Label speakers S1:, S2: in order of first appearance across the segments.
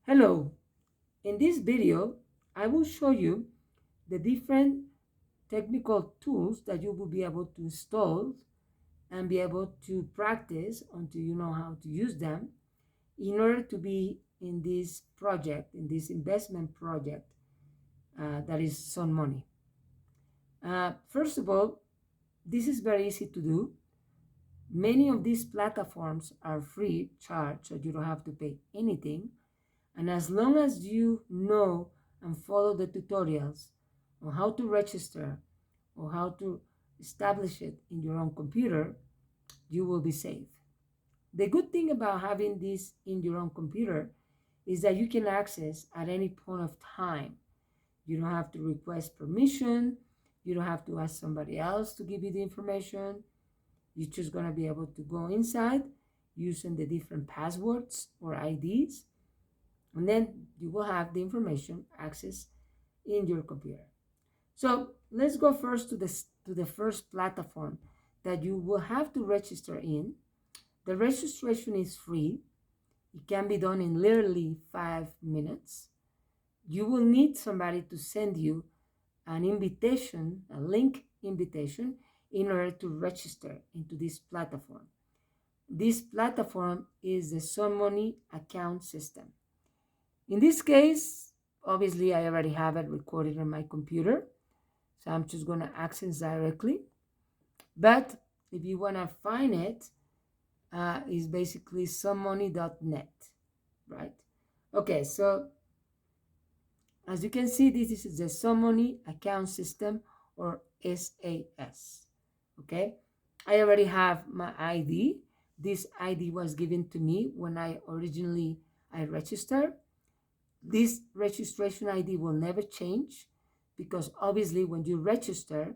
S1: Hello, in this video, I will show you the different technical tools that you will be able to install and be able to practice until you know how to use them in order to be in this project, in this investment project that is SunMoney. First of all, this is very easy to do. Many of these platforms are free charge, so you don't have to pay anything. And as long as you know and follow the tutorials on how to register or how to establish it in your own computer, you will be safe. The good thing about having this in your own computer is that you can access at any point of time. You don't have to request permission. You don't have to ask somebody else to give you the information. You're just going to be able to go inside using the different passwords or IDs, and then you will have the information access in your computer. So let's go first to the first platform that you will have to register in. The registration is free. It can be done in literally 5 minutes. You will need somebody to send you an invitation, a link invitation, in order to register into this platform. This platform is the SunMoney account system. In this case, obviously I already have it recorded on my computer, so I'm just going to access directly. But if you want to find it, it's basically sunmoney.net, right? Okay, so as you can see, this is the SunMoney account system, or SAS. Okay, I already have my ID. This ID was given to me when I registered. This registration ID will never change, because obviously when you register,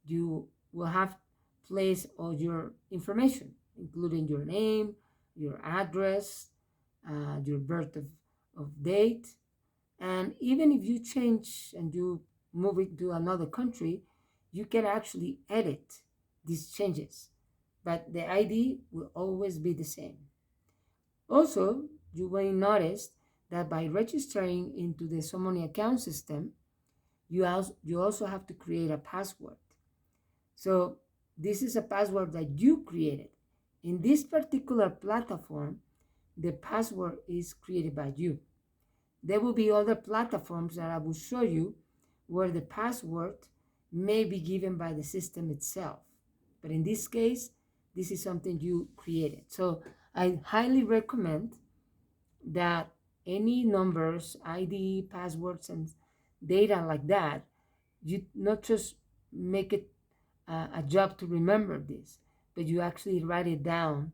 S1: you will have place all your information, including your name, your address, your of date. And even if you change and you move it to another country, you can actually edit these changes, but the ID will always be the same. Also, you will notice that by registering into the SunMoney account system, you also have to create a password. So this is a password that you created. In this particular platform, the password is created by you. There will be other platforms that I will show you where the password may be given by the system itself. But in this case, this is something you created. So I highly recommend that any numbers, ID, passwords, and data like that, you not just make it a job to remember this, but you actually write it down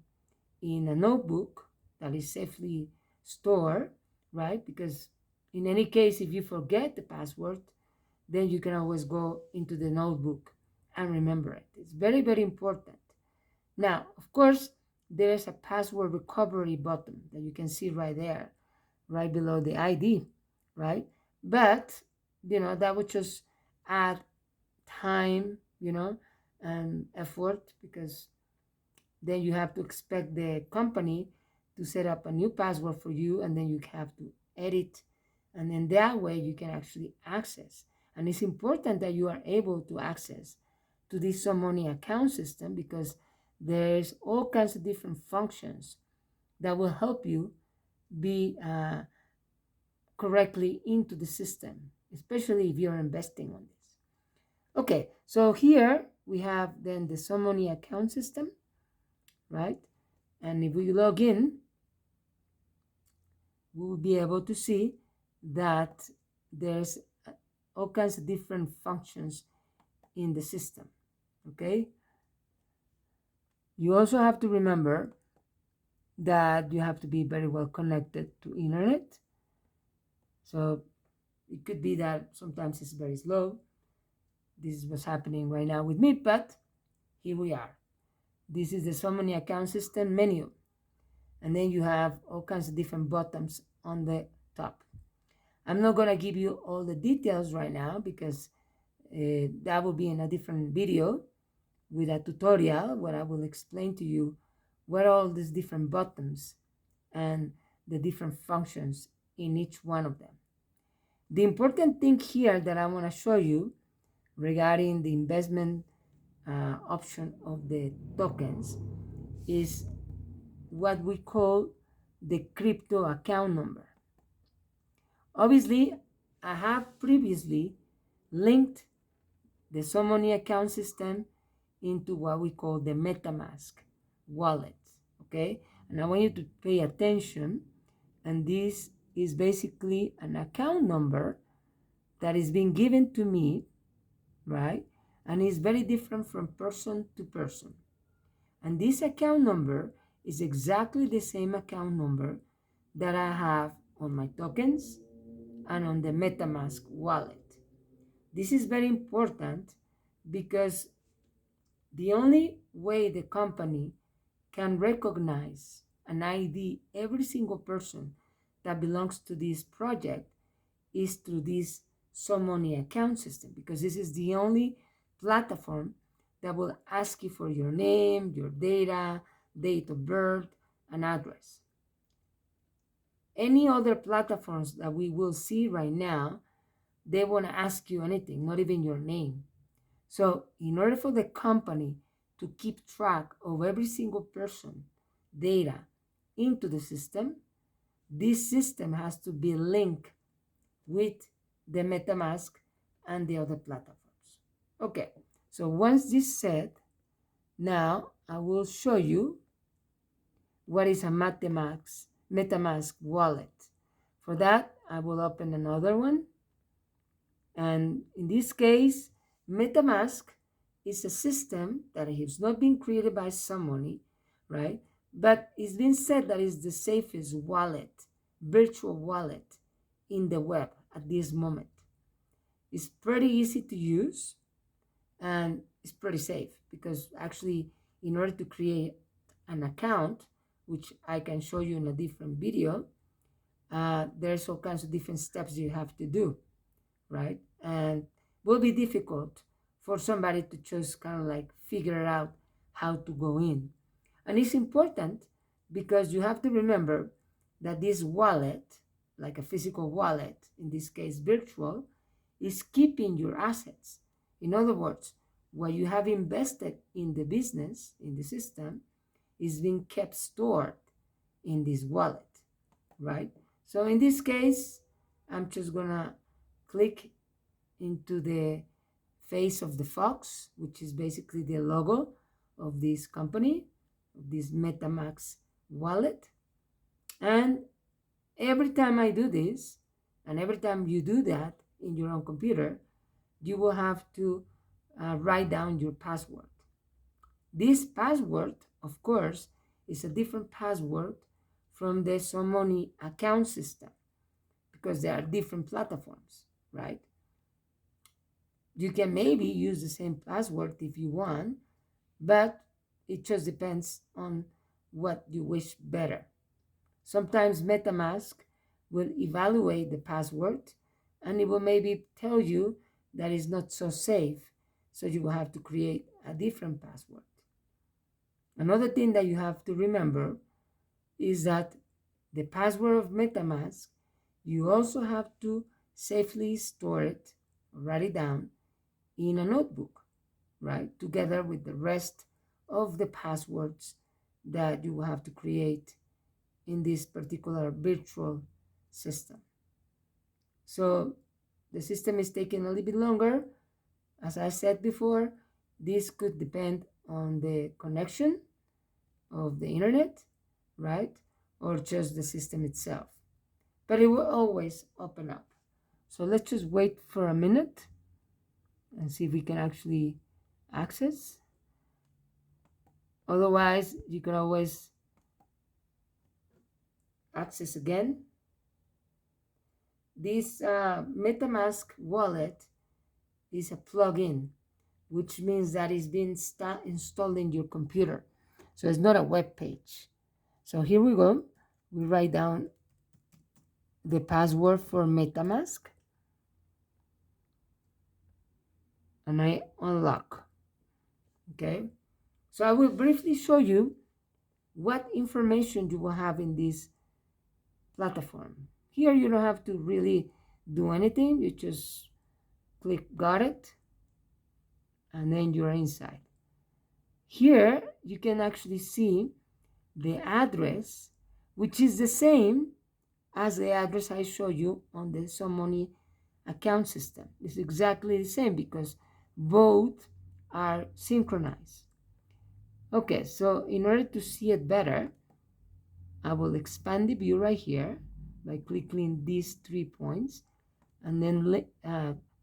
S1: in a notebook that is safely stored, right? Because in any case, if you forget the password, then you can always go into the notebook and remember it. It's very, very important. Now, of course, there's a password recovery button that you can see right there, right below the ID, right? But, that would just add time, and effort, because then you have to expect the company to set up a new password for you, and then you have to edit, and then that way you can actually access. And it's important that you are able to access to this SunMoney account system, because there's all kinds of different functions that will help you be correctly into the system, especially if you're investing on this. Okay, so here we have then the SunMoney account system, right? And if we log in, we will be able to see that there's all kinds of different functions in the system, okay? You also have to remember that you have to be very well connected to internet. So it could be that sometimes it's very slow. This is what's happening right now with me, but here we are. This is the SunMoney account system menu. And then you have all kinds of different buttons on the top. I'm not going to give you all the details right now, because that will be in a different video with a tutorial where I will explain to you what all these different buttons and the different functions in each one of them. The important thing here that I want to show you regarding the investment option of the tokens is what we call the crypto account number. Obviously, I have previously linked the SunMoney account system into what we call the MetaMask wallet, okay? And I want you to pay attention, and this is basically an account number that is being given to me, right? And it's very different from person to person. And this account number is exactly the same account number that I have on my tokens and on the MetaMask wallet. This is very important because the only way the company can recognize and ID every single person that belongs to this project is through this SunMoney account system, because this is the only platform that will ask you for your name, your data, date of birth, and address. Any other platforms that we will see right now, they won't ask you anything, not even your name. So in order for the company to keep track of every single person data into the system, this system has to be linked with the MetaMask and the other platforms. Okay, so once this is set, now I will show you what is a MetaMask wallet. For that, I will open another one. And in this case, MetaMask is a system that has not been created by SunMoney, right? But it's been said that it's the safest wallet, virtual wallet in the web at this moment. It's pretty easy to use and it's pretty safe, because actually in order to create an account, which I can show you in a different video, there's all kinds of different steps you have to do, right? And will be difficult for somebody to just kind of like figure out how to go in. And it's important because you have to remember that this wallet, like a physical wallet, in this case virtual, is keeping your assets. In other words, what you have invested in the business, in the system, is being kept stored in this wallet, right? So in this case, I'm just gonna click into the face of the fox, which is basically the logo of this company, of this MetaMask wallet. And every time I do this, and every time you do that in your own computer, you will have to write down your password. This password, of course, is a different password from the SunMoney account system, because there are different platforms, right? You can maybe use the same password if you want, but it just depends on what you wish better. Sometimes MetaMask will evaluate the password and it will maybe tell you that it's not so safe, so you will have to create a different password. Another thing that you have to remember is that the password of MetaMask, you also have to safely store it, write it down in a notebook, right? Together with the rest of the passwords that you will have to create in this particular virtual system. So the system is taking a little bit longer. As I said before, this could depend on the connection of the internet, right? Or just the system itself. But it will always open up. So let's just wait for a minute and see if we can actually access. Otherwise, you can always access again. This MetaMask wallet is a plugin, which means that it's been installed in your computer. So it's not a web page. So here we go. We write down the password for MetaMask. And I unlock. Okay. So I will briefly show you what information you will have in this platform. Here you don't have to really do anything. You just click got it, and then you're inside. Here you can actually see the address, which is the same as the address I showed you on the SunMoney account system. It's exactly the same because both are synchronized. Okay, so in order to see it better, I will expand the view right here by clicking these 3 points and then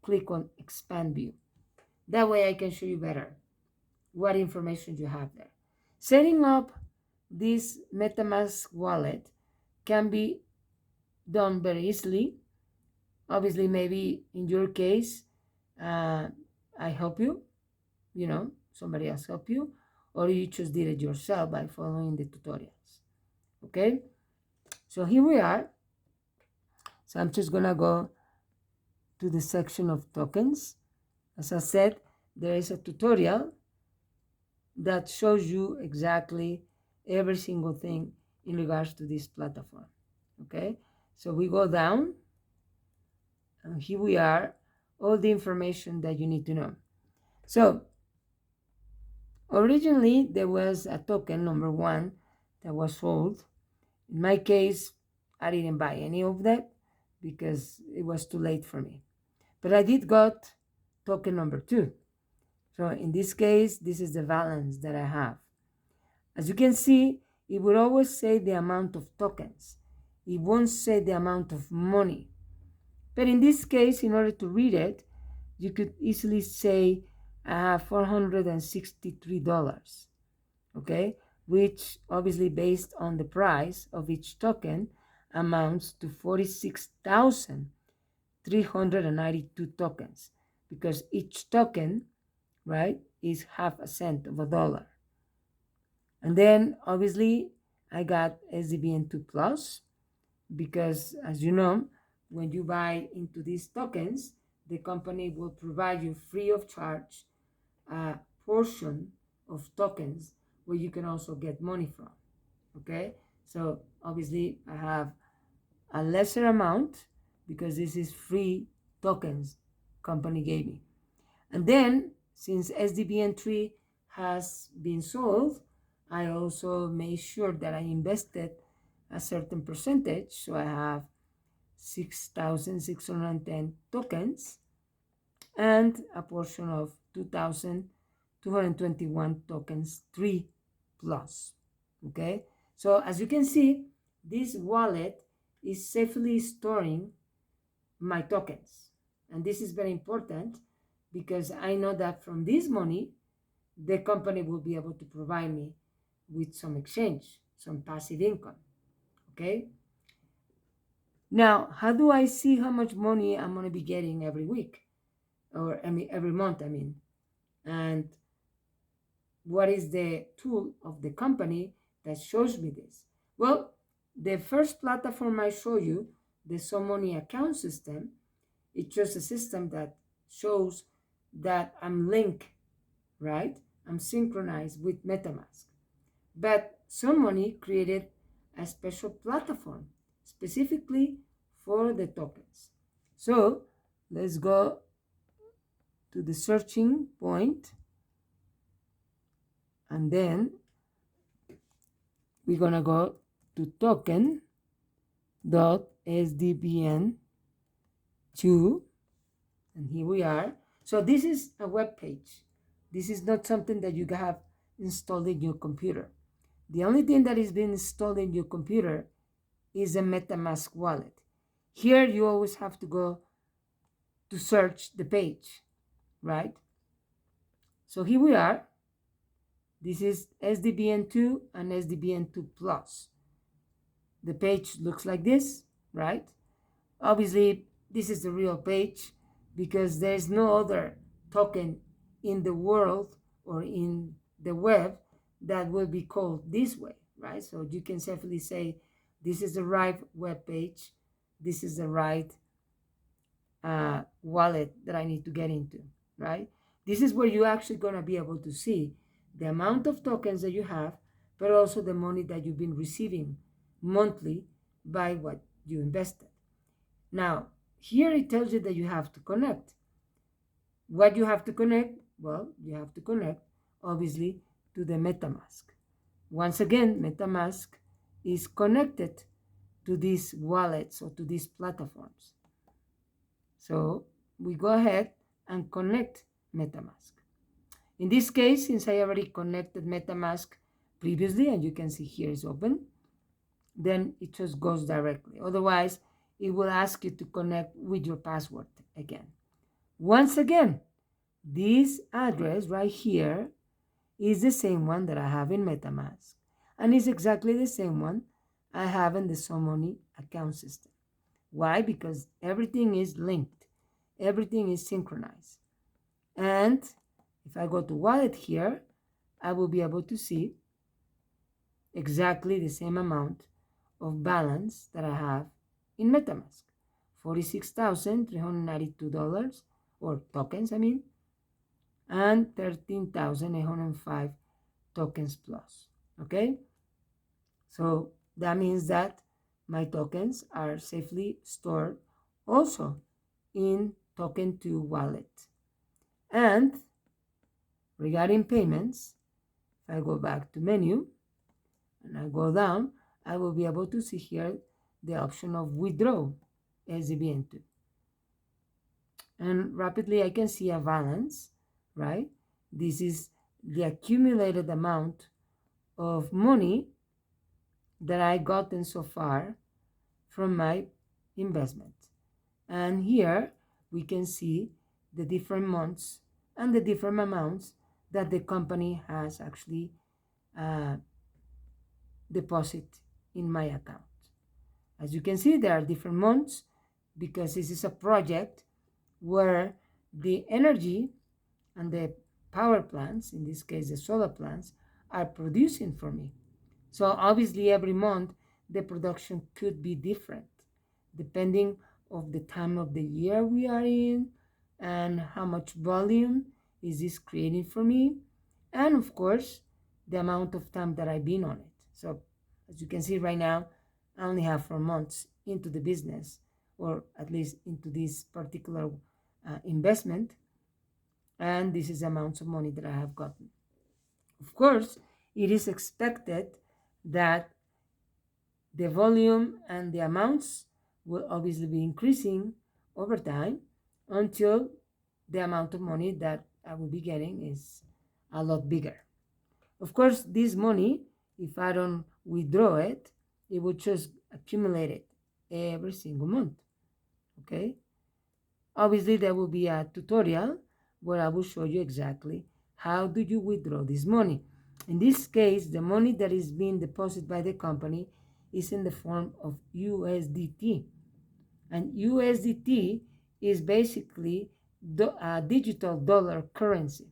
S1: click on expand view. That way I can show you better what information you have there. Setting up this MetaMask wallet can be done very easily. Obviously, maybe in your case, I help you, somebody else help you, or you just did it yourself by following the tutorials. Okay, so here we are. So I'm just gonna go to the section of tokens. As I said, there is a tutorial that shows you exactly every single thing in regards to this platform. Okay, so we go down, and here we are, all the information that you need to know. So originally there was a token number 1 that was sold. In my case, I didn't buy any of that because it was too late for me, but I did got token number 2. So in this case, this is the balance that I have. As you can see, it will always say the amount of tokens. It won't say the amount of money. But in this case, in order to read it, you could easily say I have $463, okay? Which obviously based on the price of each token amounts to 46,392 tokens, because each token, right, is half a cent of a dollar. And then obviously I got SDBN2 Plus because, as you know, when you buy into these tokens, the company will provide you free of charge a portion of tokens where you can also get money from. Okay, so obviously I have a lesser amount because this is free tokens company gave me. And then since SDBN3 has been sold, I also made sure that I invested a certain percentage. So I have 6,610 tokens and a portion of 2,221 tokens 3 plus. Okay, so as you can see, this wallet is safely storing my tokens, and this is very important because I know that from this money the company will be able to provide me with some exchange, some passive income. Okay, now how do I see how much money I'm going to be getting every week, or every month, and what is the tool of the company that shows me this? Well, the first platform I show you, the SunMoney account system, it's just a system that shows that I'm linked, right? I'm synchronized with MetaMask. But SunMoney created a special platform specifically for the tokens. So let's go to the searching point, and then we're gonna go to token.sdbn2, and here we are. So this is a web page. This is not something that you have installed in your computer. The only thing that is being installed in your computer is a MetaMask wallet. Here you always have to go to search the page, right? So here we are. This is SDBN2 and SDBN2 Plus. The page looks like this, right? Obviously, this is the real page because there's no other token in the world or in the web that will be called this way, right? So you can safely say, this is the right web page. This is the right wallet that I need to get into, right? This is where you're actually going to be able to see the amount of tokens that you have, but also the money that you've been receiving monthly by what you invested. Now, here it tells you that you have to connect. What you have to connect? Well, you have to connect, obviously, to the MetaMask. Once again, MetaMask is connected to these wallets or to these platforms. So we go ahead and connect MetaMask. In this case, since I already connected MetaMask previously, and you can see here is open, then it just goes directly. Otherwise, it will ask you to connect with your password again. Once again, this address right here is the same one that I have in MetaMask, and it's exactly the same one I have in the SunMoney account system. Why? Because everything is linked, everything is synchronized. And if I go to wallet here, I will be able to see exactly the same amount of balance that I have in MetaMask, $46,392, or tokens, I mean, and 13,805 tokens plus. Okay, so that means that my tokens are safely stored also in token 2 wallet. And regarding payments, if I go back to menu and I go down, I will be able to see here the option of withdraw SDBN2. And rapidly I can see a balance, right? This is the accumulated amount of money that I gotten so far from my investment. And here we can see the different months and the different amounts that the company has actually deposit in my account. As you can see, there are different months because this is a project where the energy and the power plants, in this case the solar plants, are producing for me. So obviously every month the production could be different depending of the time of the year we are in and how much volume is this creating for me, and of course the amount of time that I've been on it. So as you can see right now, I only have 4 months into the business, or at least into this particular investment, and this is the amounts of money that I have gotten. Of course, it is expected that the volume and the amounts will obviously be increasing over time until the amount of money that I will be getting is a lot bigger. Of course, this money, if I don't withdraw it, it will just accumulate it every single month. Okay? Obviously, there will be a tutorial where I will show you exactly how do you withdraw this money. In this case, the money that is being deposited by the company is in the form of USDT. And USDT is basically a digital dollar currency,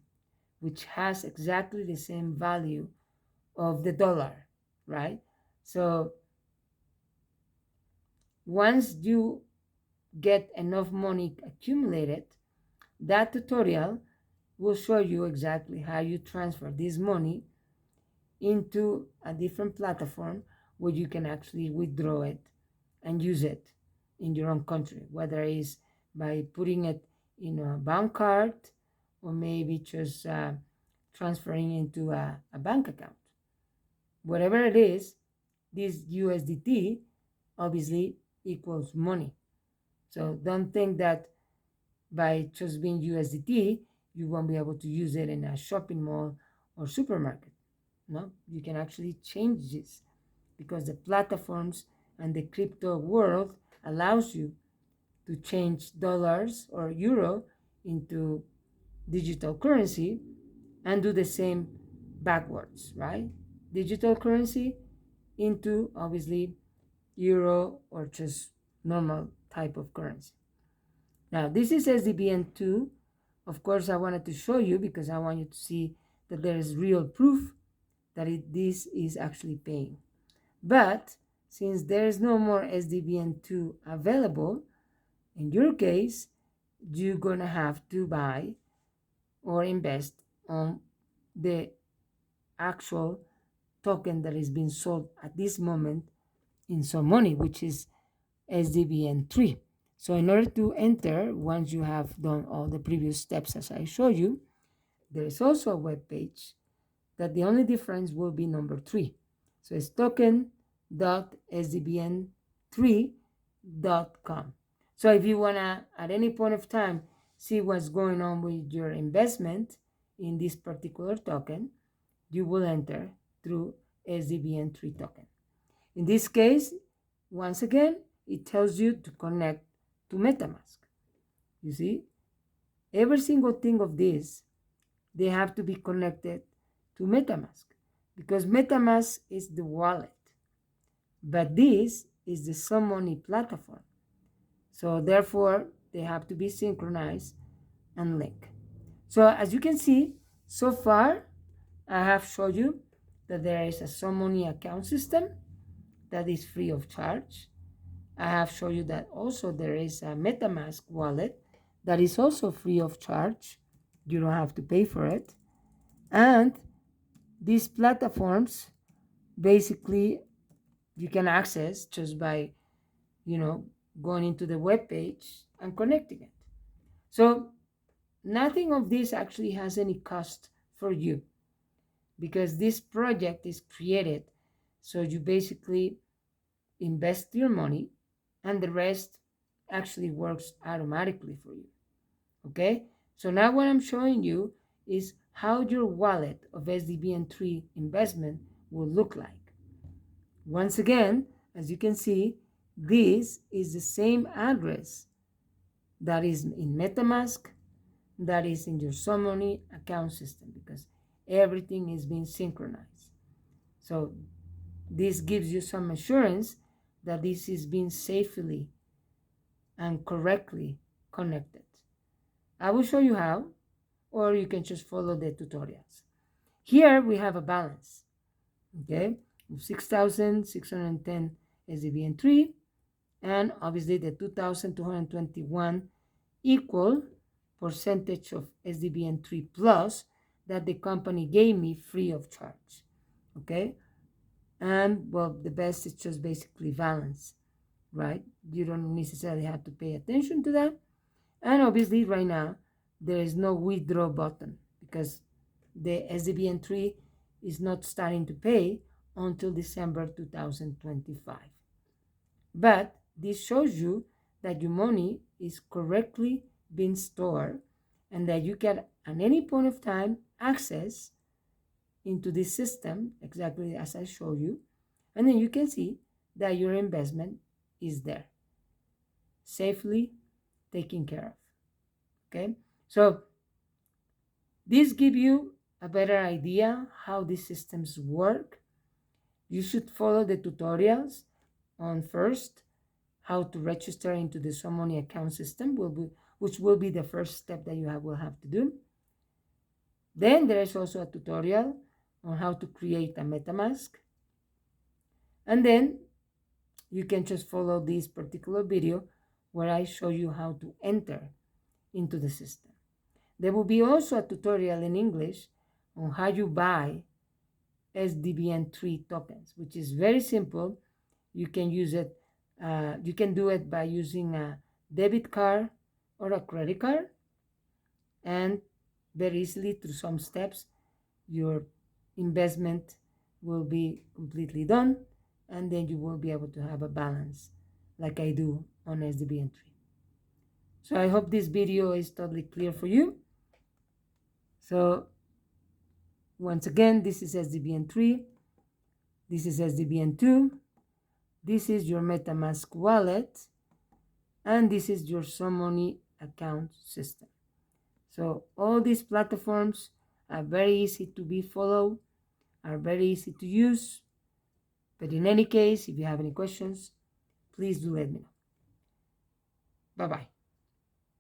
S1: which has exactly the same value of the dollar, right? So once you get enough money accumulated, that tutorial will show you exactly how you transfer this money into a different platform where you can actually withdraw it and use it in your own country, whether it's by putting it in a bank card or maybe just transferring into a bank account. Whatever it is, this USDT obviously equals money. So don't think that by just being USDT, you won't be able to use it in a shopping mall or supermarket. No, you can actually change this because the platforms and the crypto world allows you to change dollars or euro into digital currency and do the same backwards, right? Digital currency into obviously euro or just normal type of currency. Now this is SDBN2. Of course, I wanted to show you because I want you to see that there is real proof that this is actually paying. But since there is no more SDBN2 available, in your case, you're gonna have to buy or invest on the actual token that is being sold at this moment in SunMoney, which is SDBN3. So in order to enter, once you have done all the previous steps as I showed you, there is also a web page that the only difference will be number 3. So it's token.sdbn3.com. So if you want to, at any point of time, see what's going on with your investment in this particular token, you will enter through SDBN3 token. In this case, once again, it tells you to connect to MetaMask. You see, every single thing of this, they have to be connected to MetaMask because MetaMask is the wallet, but this is the SunMoney platform. So therefore, they have to be synchronized and linked. So as you can see, so far, I have showed you that there is a SunMoney account system that is free of charge. I have shown you that also there is a MetaMask wallet that is also free of charge. You don't have to pay for it. And these platforms, basically, you can access just by, going into the web page and connecting it. So nothing of this actually has any cost for you because this project is created so you basically invest your money and the rest actually works automatically for you. Okay, so now what I'm showing you is how your wallet of SDBN3 investment will look like. Once again, as you can see, this is the same address that is in MetaMask, that is in your SunMoney account system because everything is being synchronized. So this gives you some assurance that this is being safely and correctly connected. I will show you how, or you can just follow the tutorials. Here we have a balance, okay, of 6,610 SDBN3, and obviously the 2,221 equal percentage of SDBN3 plus that the company gave me free of charge, okay? And well, the best is just basically balance, right? You don't necessarily have to pay attention to that. And obviously right now, there is no withdraw button because the SDBN3 is not starting to pay until December 2025. But this shows you that your money is correctly being stored and that you can at any point of time access into this system exactly as I show you, and then you can see that your investment is there safely taken care of. Okay, so this gives you a better idea how these systems work. You should follow the tutorials on first how to register into the SunMoney account system, which will be the first step that you will have to do. Then there is also a tutorial on how to create a MetaMask. And then you can just follow this particular video where I show you how to enter into the system. There will be also a tutorial in English on how you buy SDBN3 tokens, which is very simple. You can use it. You can do it by using a debit card or a credit card, and very easily through some steps, your investment will be completely done, and then you will be able to have a balance like I do on SDBN3. So I hope this video is totally clear for you. So once again, this is SDBN3, this is SDBN2, this is your MetaMask wallet, and this is your SunMoney account system. So all these platforms are very easy to be followed, are very easy to use. But in any case, if you have any questions, please do let me know. Bye-bye.